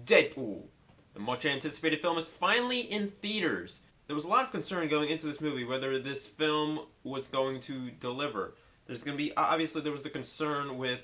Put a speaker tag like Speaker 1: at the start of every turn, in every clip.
Speaker 1: Deadpool. The much anticipated film is finally in theaters. There was a lot of concern going into this movie whether this film was going to deliver. There's going to be, obviously, there was the concern with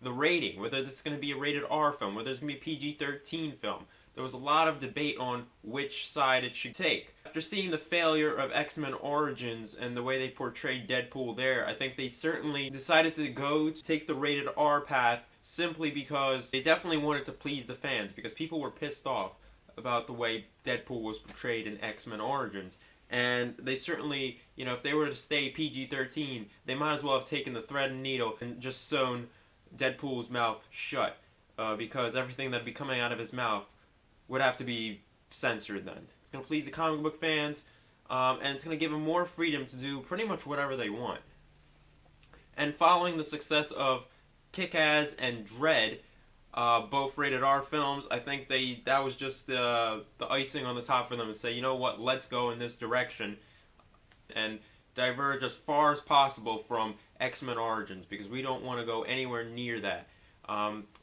Speaker 1: the rating, whether this is going to be a rated R film, whether it's going to be a PG-13 film. There was a lot of debate on which side it should take. After seeing the failure of X-Men Origins and the way they portrayed Deadpool there, I think they certainly decided to take the rated R path simply because they definitely wanted to please the fans, because people were pissed off about the way Deadpool was portrayed in X-Men Origins. And they certainly, if they were to stay PG-13, they might as well have taken the thread and needle and just sewn Deadpool's mouth shut, because everything that'd be coming out of his mouth would have to be censored then. It's going to please the comic book fans, and it's going to give them more freedom to do pretty much whatever they want. And following the success of Kick-Ass and Dredd, both rated R films, I think that was just the icing on the top for them to say, you know what, let's go in this direction and diverge as far as possible from X-Men Origins, because we don't want to go anywhere near that.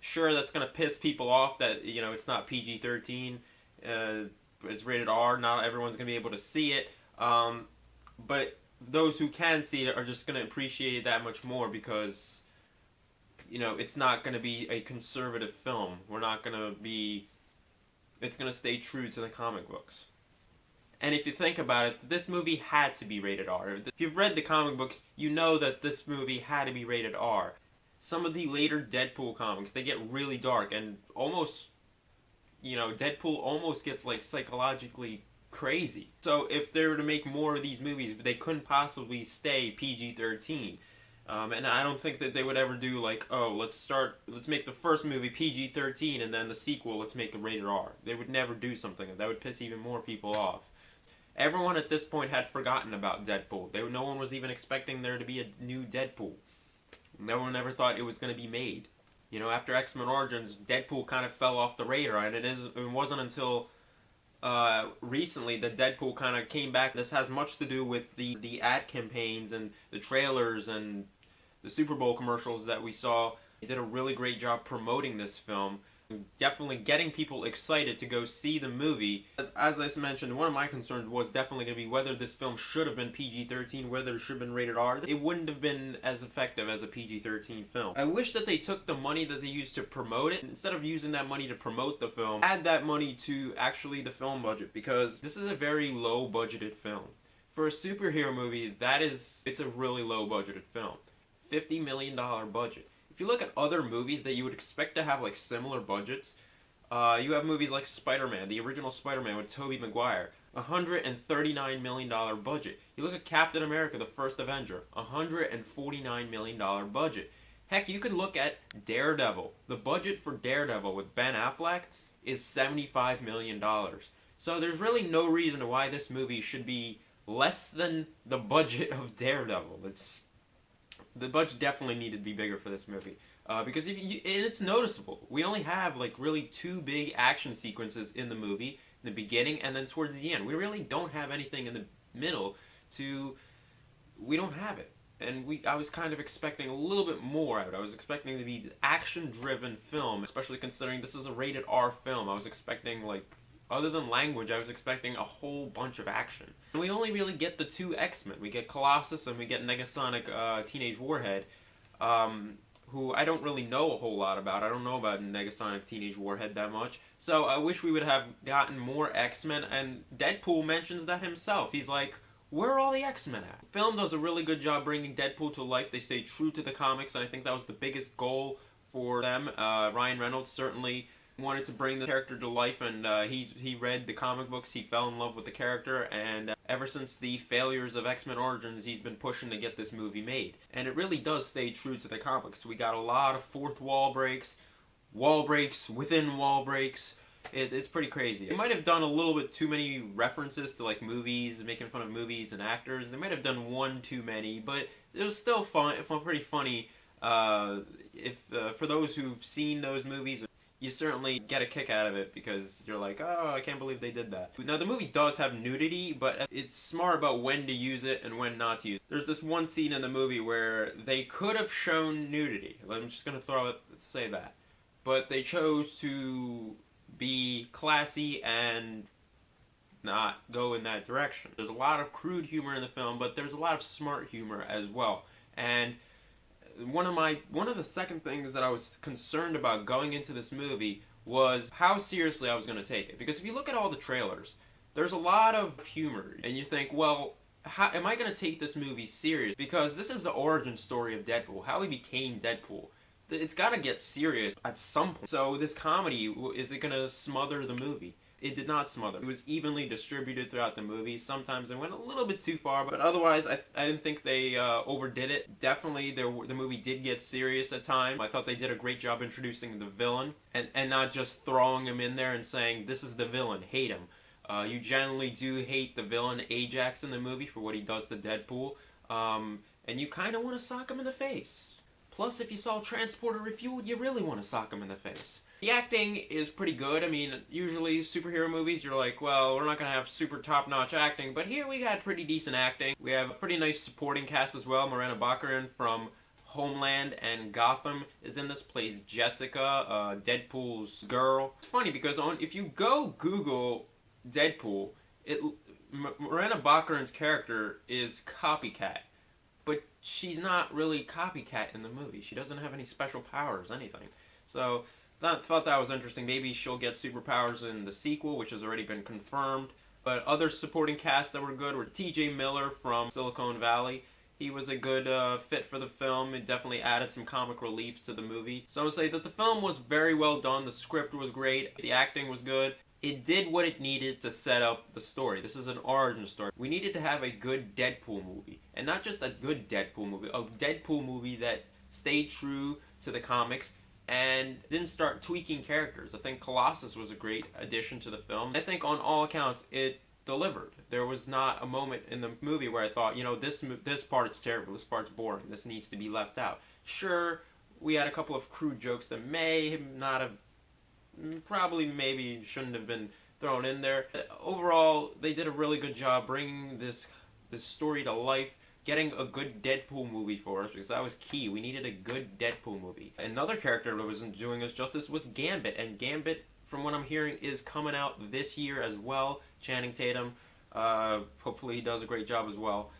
Speaker 1: Sure, that's going to piss people off that, it's not PG-13, it's rated R, not everyone's going to be able to see it, but those who can see it are just going to appreciate it that much more, because it's not going to be a conservative film. It's going to stay true to the comic books. And if you think about it, this movie had to be rated R. If you've read the comic books, you know that this movie had to be rated R. Some of the later Deadpool comics, they get really dark and almost, Deadpool almost gets like psychologically crazy. So if they were to make more of these movies, they couldn't possibly stay PG-13. And I don't think that they would ever do like, oh, let's make the first movie PG-13 and then the sequel, let's make it rated R. They would never do something that would piss even more people off. Everyone at this point had forgotten about Deadpool. No one was even expecting there to be a new Deadpool. No one ever thought it was going to be made. After X-Men Origins, Deadpool kind of fell off the radar, and it wasn't until recently that Deadpool kind of came back. This has much to do with the ad campaigns and the trailers and the Super Bowl commercials that we saw. They did a really great job promoting this film, definitely getting people excited to go see the movie. As I mentioned, one of my concerns was definitely going to be whether this film should have been PG-13, whether it should have been rated R. It wouldn't have been as effective as a PG-13 film. I wish that they took the money that they used to promote it, instead of using that money to promote the film, add that money to actually the film budget, because this is a very low budgeted film. For a superhero movie, it's a really low budgeted film. $50 million budget. If you look at other movies that you would expect to have like similar budgets, you have movies like Spider-Man, the original Spider-Man with Tobey Maguire, $139 million budget. You look at Captain America, the First Avenger, $149 million budget. Heck, you can look at Daredevil. The budget for Daredevil with Ben Affleck is $75 million. So there's really no reason why this movie should be less than the budget of Daredevil. The budget definitely needed to be bigger for this movie, because and it's noticeable. We only have like really two big action sequences in the movie, in the beginning and then towards the end. We really don't have anything in the middle. We don't have it, and I was kind of expecting a little bit more out of it. I was expecting it to be an action-driven film, especially considering this is a rated R film. I was expecting, like, other than language, I was expecting a whole bunch of action. And we only really get the two X-Men. We get Colossus and we get Negasonic Teenage Warhead, who I don't really know a whole lot about. I don't know about Negasonic Teenage Warhead that much. So I wish we would have gotten more X-Men, and Deadpool mentions that himself. He's like, where are all the X-Men at? The film does a really good job bringing Deadpool to life. They stay true to the comics, and I think that was the biggest goal for them. Ryan Reynolds certainly wanted to bring the character to life, and he read the comic books, he fell in love with the character, and ever since the failures of X-Men Origins, he's been pushing to get this movie made. And it really does stay true to the comics. We got a lot of fourth wall breaks within wall breaks. It's pretty crazy. They might have done a little bit too many references to like movies, making fun of movies and actors. They might have done one too many, but it was still pretty funny. For those who've seen those movies, you certainly get a kick out of it, because you're like, oh, I can't believe they did that. Now, the movie does have nudity, but it's smart about when to use it and when not to use it. There's this one scene in the movie where they could have shown nudity. I'm just going to say that. But they chose to be classy and not go in that direction. There's a lot of crude humor in the film, but there's a lot of smart humor as well. And one of the second things that I was concerned about going into this movie was how seriously I was going to take it. Because if you look at all the trailers, there's a lot of humor, and you think, well, how am I going to take this movie serious? Because this is the origin story of Deadpool, how he became Deadpool. It's got to get serious at some point. So this comedy, is it going to smother the movie? It did not smother. It was evenly distributed throughout the movie. Sometimes they went a little bit too far, but otherwise I didn't think they overdid it. Definitely the movie did get serious at times. I thought they did a great job introducing the villain and not just throwing him in there and saying, this is the villain, hate him. You generally do hate the villain Ajax in the movie for what he does to Deadpool, and you kind of want to sock him in the face. Plus, if you saw Transporter refueled, you really want to sock him in the face. The acting is pretty good. I mean, usually superhero movies, you're like, well, we're not going to have super top-notch acting, but here we got pretty decent acting. We have a pretty nice supporting cast as well. Morena Baccarin from Homeland and Gotham is in this, plays Jessica, Deadpool's girl. It's funny because if you go Google Deadpool, Morena Baccarin's character is Copycat. But she's not really Copycat in the movie. She doesn't have any special powers, anything. So, thought that was interesting. Maybe she'll get superpowers in the sequel, which has already been confirmed. But other supporting casts that were good were T.J. Miller from Silicon Valley. He was a good fit for the film. It definitely added some comic relief to the movie. So I would say that the film was very well done. The script was great. The acting was good. It did what it needed to set up the story. This is an origin story. We needed to have a good Deadpool movie. And not just a good Deadpool movie, a Deadpool movie that stayed true to the comics and didn't start tweaking characters. I think Colossus was a great addition to the film. I think on all accounts it delivered. There was not a moment in the movie where I thought, you know, this part's terrible, this part's boring, this needs to be left out. Sure, we had a couple of crude jokes that may not have probably maybe shouldn't have been thrown in there. Overall, they did a really good job bringing this story to life, getting a good Deadpool movie for us, because that was key. We needed a good Deadpool movie. Another character that wasn't doing us justice was Gambit, and Gambit, from what I'm hearing, is coming out this year as well. Channing Tatum, hopefully he does a great job as well.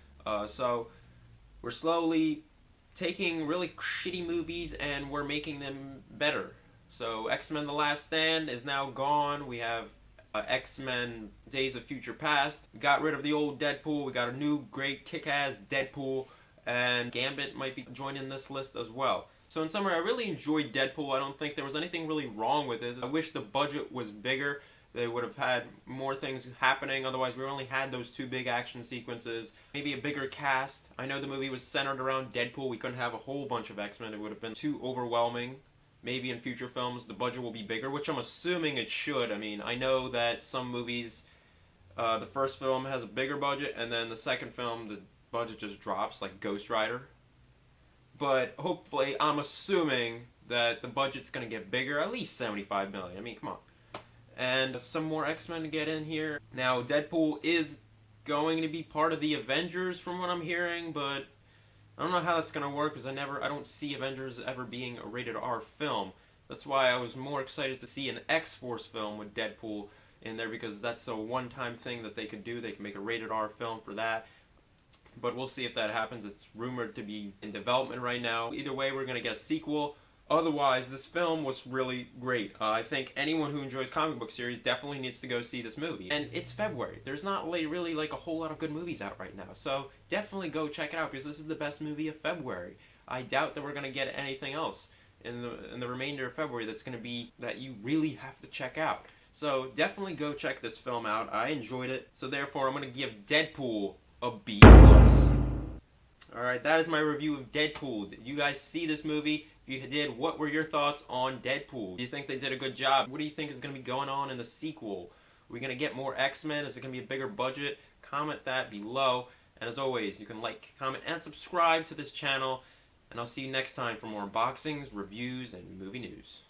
Speaker 1: So we're slowly taking really shitty movies and we're making them better. So X-Men The Last Stand is now gone. We have X-Men Days of Future Past. We got rid of the old Deadpool. We got a new great kick-ass Deadpool. And Gambit might be joining this list as well. So in summary, I really enjoyed Deadpool. I don't think there was anything really wrong with it. I wish the budget was bigger. They would have had more things happening. Otherwise, we only had those two big action sequences. Maybe a bigger cast. I know the movie was centered around Deadpool. We couldn't have a whole bunch of X-Men. It would have been too overwhelming. Maybe in future films the budget will be bigger, which I'm assuming it should. I mean, I know that some movies, the first film has a bigger budget, and then the second film, the budget just drops, like Ghost Rider. But hopefully, I'm assuming that the budget's going to get bigger, at least $75 million. I mean, come on. And some more X-Men to get in here. Now, Deadpool is going to be part of the Avengers from what I'm hearing, but I don't know how that's going to work because I don't see Avengers ever being a rated R film. That's why I was more excited to see an X-Force film with Deadpool in there, because that's a one-time thing that they could do. They can make a rated R film for that. But we'll see if that happens. It's rumored to be in development right now. Either way, we're going to get a sequel. Otherwise, this film was really great. I think anyone who enjoys comic book series definitely needs to go see this movie. And it's February. There's not really like a whole lot of good movies out right now. So definitely go check it out, because this is the best movie of February. I doubt that we're going to get anything else in the remainder of February that's going to be that you really have to check out. So definitely go check this film out. I enjoyed it. So therefore, I'm going to give Deadpool a B+. Alright, that is my review of Deadpool. Did you guys see this movie? If you did, what were your thoughts on Deadpool? Do you think they did a good job? What do you think is going to be going on in the sequel? Are we going to get more X-Men? Is it going to be a bigger budget? Comment that below. And as always, you can like, comment, and subscribe to this channel. And I'll see you next time for more unboxings, reviews, and movie news.